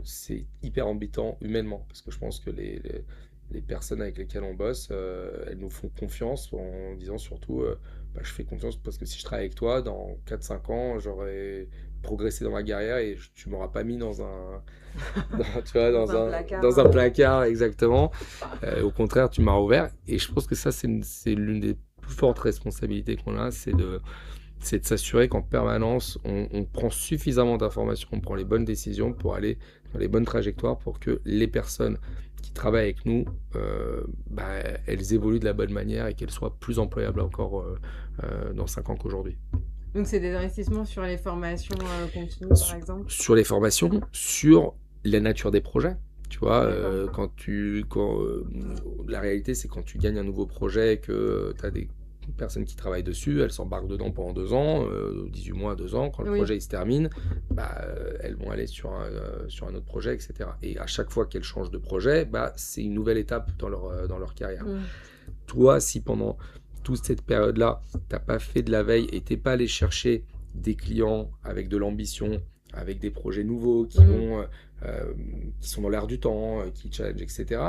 C'est hyper embêtant humainement, parce que je pense que les personnes avec lesquelles on bosse, elles nous font confiance en disant surtout, bah, je fais confiance parce que si je travaille avec toi, dans 4 5 ans, j'aurai progressé dans ma carrière et tu m'auras pas mis dans un, tu vois, Dans un placard. dans un placard exactement. Au contraire, tu m'as ouvert. Et je pense que ça, c'est l'une des plus fortes responsabilités qu'on a, c'est de s'assurer qu'en permanence, on prend suffisamment d'informations, on prend les bonnes décisions pour aller dans les bonnes trajectoires pour que les personnes qui travaillent avec nous, bah, elles évoluent de la bonne manière et qu'elles soient plus employables encore dans 5 ans qu'aujourd'hui. Donc, c'est des investissements sur les formations continues, par exemple? Sur les formations, sur la nature des projets. Tu vois, D'accord. la réalité, c'est quand tu gagnes un nouveau projet et que tu as des personnes qui travaillent dessus, elles s'embarquent dedans pendant 2 ans, 18 mois, 2 ans. Quand le Oui. projet il se termine, bah, elles vont aller sur un autre projet, etc. Et à chaque fois qu'elles changent de projet, bah, c'est une nouvelle étape dans leur carrière. Mm. Toi, si pendant toute cette période-là, t'as pas fait de la veille et t'es pas allé chercher des clients avec de l'ambition, avec des projets nouveaux Mm. qui sont dans l'air du temps, qui challenge, etc.